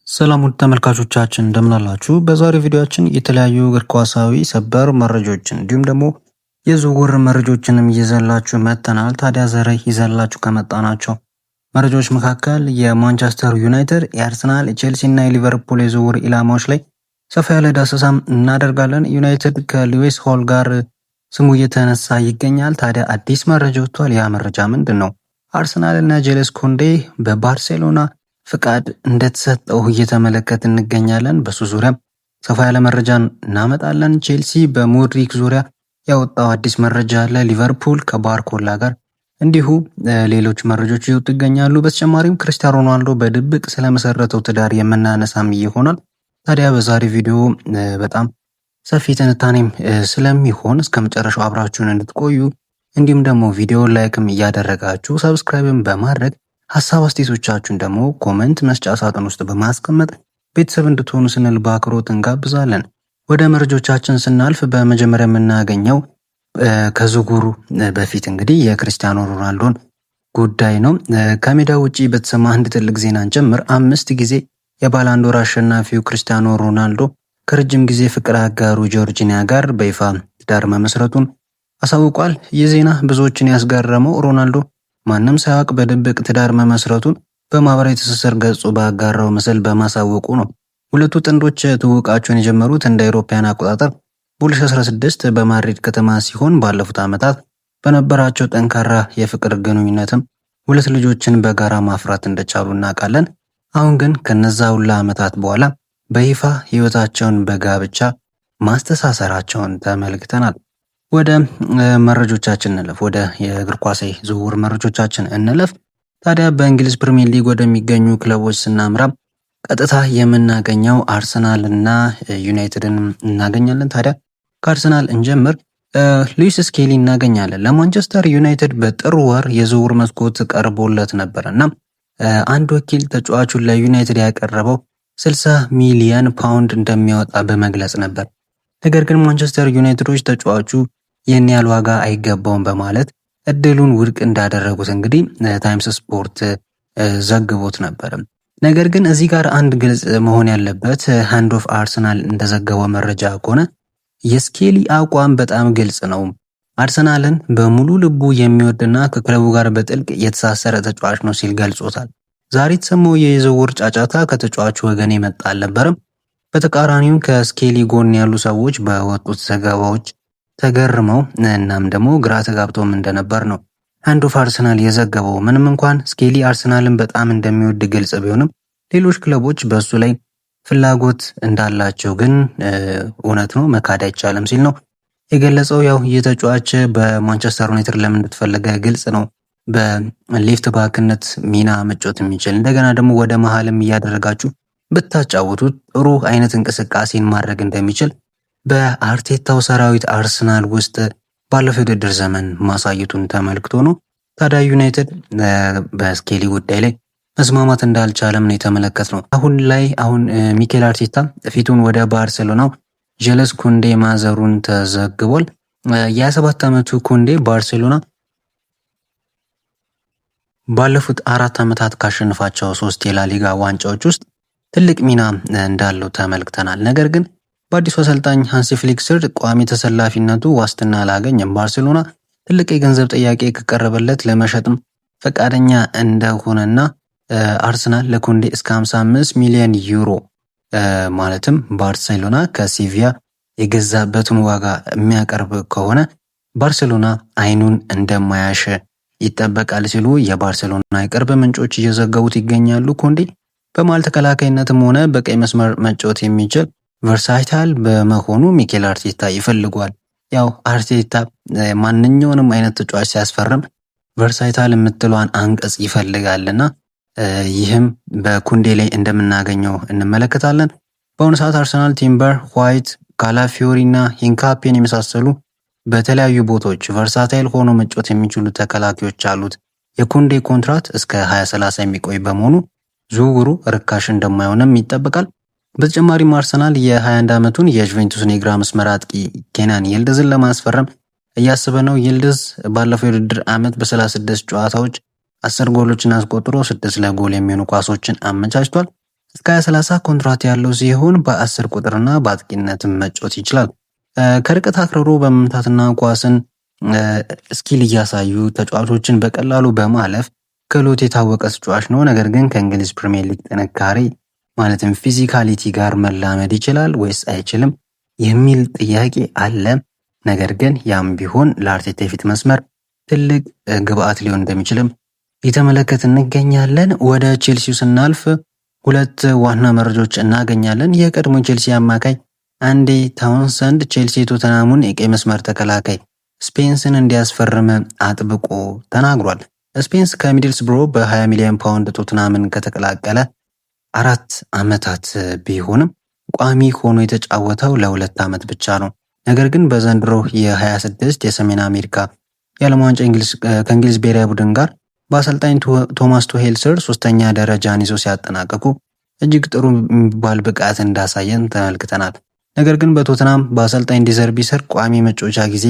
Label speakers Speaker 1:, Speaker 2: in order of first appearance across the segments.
Speaker 1: ሰላም ውድ ተመልካቾቻችን እንደምን አላችሁ? በዛሬው ቪዲዮአችን የተለያዩ እግር ኳሳዊ ሰበር መረጃዎችን እንዲሁም ደግሞ የዝውውር መረጃዎችንም ይዘላችሁ መጥተናል። ታዲያ ዛሬ ይዘላችሁ ከመጣናቸው መረጃዎች መካከል የማንቸስተር ዩናይትድ፣ የአርሰናል፣ የቼልሲ እና የሊቨርፑል የዝውውር ኢላማዎች ላይ ሰፋ ያለ ዳሰሳም እናደርጋለን። ዩናይትድ ከሉዊስ ሆል ጋር ስሙ እየተነሳ ይገኛል። ታዲያ አዲስ መረጃ ወጥቷል። ያ መረጃ ምንድን ነው? አርሰናል እና ጄለስ ኮንዴ በባርሴሎና ፍቃድ እንደተሰጠው እየተመለከት እንገኛለን። በሱ ዙሪያ ሰፋ ያለ መረጃን እናመጣለን። ቼልሲ በሞድሪክ ዙሪያ ያወጣው አዲስ መረጃ አለ። ሊቨርፑል ከባርኮላ ጋር እንዲሁ ሌሎች መረጃዎች ይወጡ ይገኛሉ። በተጨማሪም ክርስቲያኖ ሮናልዶ በድብቅ ስለመሰረተው ትዳር የምናነሳም ይሆናል። ታዲያ በዛሬ ቪዲዮ በጣም ሰፊ ትንታኔም ስለሚሆን እስከ መጨረሻው አብራችሁን እንድትቆዩ እንዲሁም ደግሞ ቪዲዮ ላይክም እያደረጋችሁ ሰብስክራይብም በማድረግ ሀሳብ አስተያየቶቻችሁን ደግሞ ኮሜንት መስጫ ሳጥን ውስጥ በማስቀመጥ ቤተሰብ እንድትሆኑ ስንል በአክብሮት እንጋብዛለን። ወደ መረጃዎቻችን ስናልፍ በመጀመሪያ የምናገኘው ከዝውውሩ በፊት እንግዲህ የክርስቲያኖ ሮናልዶን ጉዳይ ነው። ከሜዳ ውጪ በተሰማ አንድ ትልቅ ዜናን ጭምር 5 ጊዜ የባላንዶር አሸናፊው ክርስቲያኖ ሮናልዶ ከረጅም ጊዜ ፍቅር አጋሩ ጆርጂኒያ ጋር በይፋ ትዳር መመስረቱን አሳውቋል። ይህ ዜና ብዙዎችን ያስገረመው ሮናልዶ ማንም ሳያውቅ በድብቅ ትዳር መመስረቱን በማህበራዊ ትስስር ገጹ ባጋራው ምስል በማሳወቁ ነው። ሁለቱ ጥንዶች ትውውቃቸውን የጀመሩት እንደ አውሮፓውያን አቆጣጠር በ2016 በማድሪድ ከተማ ሲሆን ባለፉት ዓመታት በነበራቸው ጠንካራ የፍቅር ግንኙነትም 2 ልጆችን በጋራ ማፍራት እንደቻሉ እናውቃለን። አሁን ግን ከነዛ ሁላ ዓመታት በኋላ በይፋ ህይወታቸውን በጋብቻ ማስተሳሰራቸውን ተመልክተናል። ወደ መረጆቻችን እንለፍ። ወደ የእግር ኳስ ዝውውር መረጆቻችን እንለፍ። ታዲያ በእንግሊዝ ፕሪሚየር ሊግ ወደሚገኙ ክለቦች ስናምራ ቀጥታ የምናገኘው አርሰናል እና ዩናይትድን እናገኛለን። ታዲያ ከአርሰናል እንጀምር። ሉዊስ ስኬሊ እናገኛለን። ለማንቸስተር ዩናይትድ በጥር ወር የዝውውር መስኮት ቀርቦለት ነበርና አንድ ወኪል ተጫዋቹን ለዩናይትድ ያቀረበው 60 ሚሊዮን ፓውንድ እንደሚያወጣ በመግለጽ ነበር። ነገር ግን ማንቸስተር ዩናይትዶች ተጫዋቹ ይህን ያህል ዋጋ አይገባውም በማለት እድሉን ውድቅ እንዳደረጉት እንግዲህ ታይምስ ስፖርት ዘግቦት ነበር። ነገር ግን እዚህ ጋር አንድ ግልጽ መሆን ያለበት ሃንድ ኦፍ አርሰናል እንደዘገበው መረጃ ከሆነ የስኬሊ አቋም በጣም ግልጽ ነው። አርሰናልን በሙሉ ልቡ የሚወድና ከክለቡ ጋር በጥልቅ የተሳሰረ ተጫዋች ነው ሲል ገልጾታል። ዛሬ የተሰማው የዝውውር ጫጫታ ከተጫዋቹ ወገን የመጣ አልነበረም። በተቃራኒው ከስኬሊ ጎን ያሉ ሰዎች በወጡት ዘገባዎች ተገርመው እናም ደግሞ ግራ ተጋብተውም እንደነበር ነው ሃንድ ኦፍ አርሰናል የዘገበው። ምንም እንኳን ስኬሊ አርሰናልን በጣም እንደሚወድ ግልጽ ቢሆንም ሌሎች ክለቦች በሱ ላይ ፍላጎት እንዳላቸው ግን እውነት ነው፣ መካድ አይቻልም ሲል ነው የገለጸው። ያው የተጫዋች በማንቸስተር ዩናይትድ ለምን እንደተፈለገ ግልጽ ነው። በሌፍት ባክነት ሚና መጫወት የሚችል እንደገና ደግሞ ወደ መሃልም እያደረጋችሁ ብታጫውቱት ጥሩ አይነት እንቅስቃሴን ማድረግ እንደሚችል በአርቴታው ሰራዊት አርሰናል ውስጥ ባለፈው የውድድር ዘመን ማሳየቱን ተመልክቶ ነው። ታዲያ ዩናይትድ በስኬሊ ጉዳይ ላይ መስማማት እንዳልቻለም ነው የተመለከትነው። አሁን ሚኬል አርቴታ ፊቱን ወደ ባርሴሎናው ጄለስ ኮንዴ ማዘሩን ተዘግቧል። የ27 ዓመቱ ኮንዴ ባርሴሎና ባለፉት 4 ዓመታት ካሸነፋቸው 3 የላሊጋ ዋንጫዎች ውስጥ ትልቅ ሚና እንዳለው ተመልክተናል። ነገር ግን በአዲሱ አሰልጣኝ ሃንሲ ፍሊክ ስር ቋሚ ተሰላፊነቱ ዋስትና አላገኘም። ባርሴሎና ትልቅ የገንዘብ ጥያቄ ከቀረበለት ለመሸጥም ፈቃደኛ እንደሆነና አርሰናል ለኮንዴ እስከ 55 ሚሊዮን ዩሮ ማለትም ባርሴሎና ከሴቪያ የገዛበትን ዋጋ የሚያቀርብ ከሆነ ባርሴሎና አይኑን እንደማያሽ ይጠበቃል ሲሉ የባርሴሎና የቅርብ ምንጮች እየዘገቡት ይገኛሉ። ኮንዴ በመሃል ተከላካይነትም ሆነ በቀይ መስመር መጫወት የሚችል ቨርሳታይል በመሆኑ ሚኬል አርቴታ ይፈልጓል። ያው አርቴታ ማንኛውንም አይነት ተጫዋች ሲያስፈርም ቨርሳታይል የምትለዋን አንቀጽ ይፈልጋልና ይህም በኩንዴ ላይ እንደምናገኘው እንመለከታለን። በአሁኑ ሰዓት አርሰናል ቲምበር፣ ዋይት፣ ካላፊዮሪ እና ሂንካፔን የመሳሰሉ በተለያዩ ቦታዎች ቨርሳታይል ሆኖ መጫወት የሚችሉ ተከላካዮች አሉት። የኩንዴ ኮንትራት እስከ 2030 የሚቆይ በመሆኑ ዝውውሩ ርካሽ እንደማይሆንም ይጠበቃል። በተጨማሪም አርሰናል የ21 ዓመቱን የጁቬንቱስን የግራ መስመር አጥቂ ኬናን ይልድዝን ለማስፈረም እያሰበ ነው። ይልድዝ ባለፈው የውድድር ዓመት በ36 ጨዋታዎች 10 ጎሎችን አስቆጥሮ 6 ለጎል የሚሆኑ ኳሶችን አመቻችቷል። እስከ 2030 ኮንትራት ያለው ሲሆን በ10 ቁጥርና በአጥቂነትም መጫወት ይችላል። ከርቀት አክርሮ በመምታትና ኳስን ስኪል እያሳዩ ተጫዋቾችን በቀላሉ በማለፍ ክህሎት የታወቀ ተጫዋች ነው። ነገር ግን ከእንግሊዝ ፕሪሚየር ሊግ ጥንካሬ ማለትም ፊዚካሊቲ ጋር መላመድ ይችላል ወይስ አይችልም የሚል ጥያቄ አለ። ነገር ግን ያም ቢሆን ለአርቴታ የፊት መስመር ትልቅ ግብአት ሊሆን እንደሚችልም እየተመለከት እንገኛለን። ወደ ቼልሲው ስናልፍ ሁለት ዋና መረጃዎች እናገኛለን። የቀድሞ ቼልሲ አማካይ አንዲ ታውንሰንድ ቼልሲ ቶተናሙን የቀይ መስመር ተከላካይ ስፔንስን እንዲያስፈርም አጥብቆ ተናግሯል። ስፔንስ ከሚድልስብሮ በ20 ሚሊዮን ፓውንድ ቶተናምን ከተቀላቀለ 4 ዓመታት ቢሆንም ቋሚ ሆኖ የተጫወተው ለ2 ዓመት ብቻ ነው። ነገር ግን በዘንድሮ የ26 የሰሜን አሜሪካ የዓለም ዋንጫ ከእንግሊዝ ብሔራዊ ቡድን ጋር በአሰልጣኝ ቶማስ ቱሄል ስር 3ኛ ደረጃን ይዞ ሲያጠናቀቁ እጅግ ጥሩ የሚባል ብቃት እንዳሳየን ተመልክተናል። ነገር ግን በቶተናም በአሰልጣኝ ዲዘርቢ ስር ቋሚ መጫወቻ ጊዜ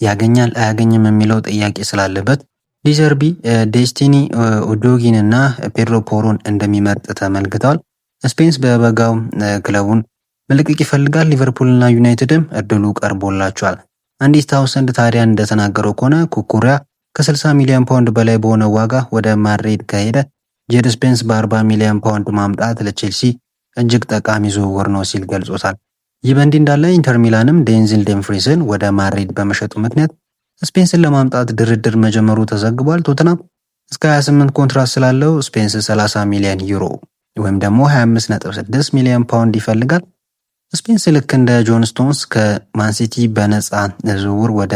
Speaker 1: ያገኛል አያገኝም የሚለው ጥያቄ ስላለበት ዲዘርቢ ዴስቲኒ ኡዶጊን እና ፔድሮ ፖሮን እንደሚመርጥ ተመልክተዋል። ስፔንስ በበጋው ክለቡን መልቀቅ ይፈልጋል። ሊቨርፑልና ዩናይትድም እድሉ ቀርቦላቸዋል። አንዲ ታውንሰንድ ታዲያ እንደተናገረው ከሆነ ኩኩሪያ ከ60 ሚሊዮን ፓውንድ በላይ በሆነ ዋጋ ወደ ማድሪድ ከሄደ ጄድ ስፔንስ በ40 ሚሊዮን ፓውንድ ማምጣት ለቼልሲ እጅግ ጠቃሚ ዝውውር ነው ሲል ገልጾታል። ይህ በእንዲህ እንዳለ ኢንተር ሚላንም ዴንዚል ዴምፍሪስን ወደ ማድሪድ በመሸጡ ምክንያት ስፔንስን ለማምጣት ድርድር መጀመሩ ተዘግቧል። ቶተናም እስከ 28 ኮንትራት ስላለው ስፔንስ 30 ሚሊዮን ዩሮ ወይም ደግሞ 25.6 ሚሊዮን ፓውንድ ይፈልጋል። ስፔንስ ልክ እንደ ጆን ስቶንስ ከማንሲቲ በነፃ ዝውውር ወደ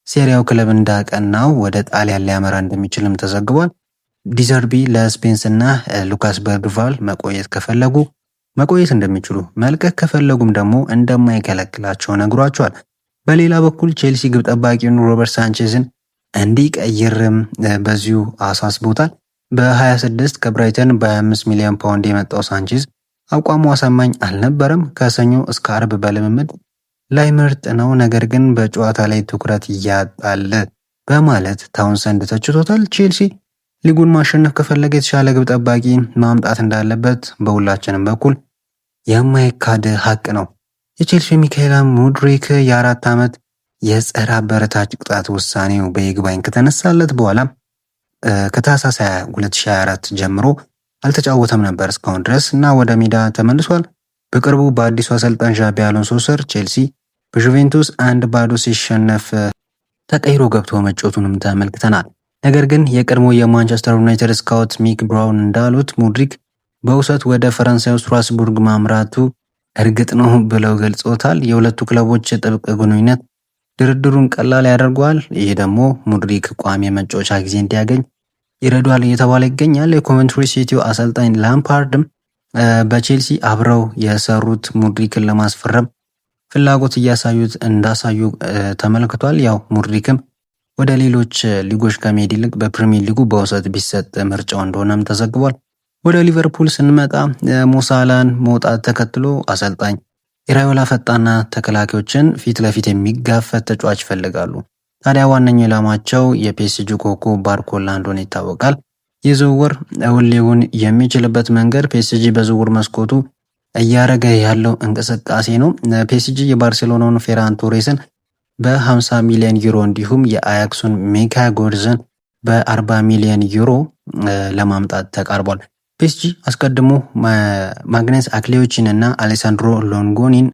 Speaker 1: ሴሪያው ክለብ እንዳቀናው ወደ ጣሊያን ሊያመራ እንደሚችልም ተዘግቧል። ዲዘርቢ ለስፔንስ እና ሉካስ በርግቫል መቆየት ከፈለጉ መቆየት እንደሚችሉ መልቀቅ ከፈለጉም ደግሞ እንደማይከለክላቸው ነግሯቸዋል። በሌላ በኩል ቼልሲ ግብ ጠባቂውን ሮበርት ሳንቼዝን እንዲቀይርም በዚሁ አሳስቦታል። በ26 ከብራይተን በ25 ሚሊዮን ፓውንድ የመጣው ሳንቼዝ አቋሙ አሳማኝ አልነበረም። ከሰኞ እስከ አርብ በልምምድ ላይ ምርጥ ነው፣ ነገር ግን በጨዋታ ላይ ትኩረት ያጣል በማለት ታውንሰንድ ተችቶታል። ቼልሲ ሊጉን ማሸነፍ ከፈለገ የተሻለ ግብ ጠባቂ ማምጣት እንዳለበት በሁላችንም በኩል የማይካድ ሀቅ ነው። የቼልሲ ሚካኤል ሙድሪክ የ4 ዓመት የጸረ አበረታች ቅጣት ውሳኔው በይግባኝ ከተነሳለት በኋላ ከታህሳስ 2024 ጀምሮ አልተጫወተም ነበር እስካሁን ድረስ እና ወደ ሜዳ ተመልሷል። በቅርቡ በአዲሱ አሰልጣኝ ዣቢ አሎንሶ ስር ቼልሲ በጁቬንቱስ 1-0 ሲሸነፍ ተቀይሮ ገብቶ መጫወቱንም ተመልክተናል። ነገር ግን የቀድሞ የማንቸስተር ዩናይትድ ስካውት ሚክ ብራውን እንዳሉት ሙድሪክ በውሰት ወደ ፈረንሳዩ ስትራስቡርግ ማምራቱ እርግጥ ነው ብለው ገልጾታል። የሁለቱ ክለቦች ጥብቅ ግንኙነት ድርድሩን ቀላል ያደርገዋል። ይህ ደግሞ ሙድሪክ ቋሚ የመጫወቻ ጊዜ እንዲያገኝ ይረዷል እየተባለ ይገኛል። የኮቨንትሪ ሲቲው አሰልጣኝ ላምፓርድም በቼልሲ አብረው የሰሩት ሙድሪክን ለማስፈረም ፍላጎት እንዳሳዩ ተመልክቷል። ያው ሙድሪክም ወደ ሌሎች ሊጎች ከመሄድ ይልቅ በፕሪሚየር ሊጉ በውሰት ቢሰጥ ምርጫው እንደሆነም ተዘግቧል። ወደ ሊቨርፑል ስንመጣ ሞሳላን መውጣት ተከትሎ አሰልጣኝ ኢራዮላ ፈጣንና ተከላካዮችን ፊት ለፊት የሚጋፈጥ ተጫዋች ይፈልጋሉ። ታዲያ ዋነኛው ኢላማቸው የፒኤስጂ ኮከብ ባርኮላ እንደሆነ ይታወቃል። ይህ ዝውውር እውን ሊሆን የሚችልበት መንገድ ፒኤስጂ በዝውውር መስኮቱ እያረገ ያለው እንቅስቃሴ ነው። ፒኤስጂ የባርሴሎናውን ፌራን ቶሬስን በ50 ሚሊዮን ዩሮ እንዲሁም የአያክሱን ሜካ ጎርዝን በ40 ሚሊዮን ዩሮ ለማምጣት ተቃርቧል። ፒኤስጂ አስቀድሞ ማግነስ አክሌዎችን እና አሌሳንድሮ ሎንጎኒን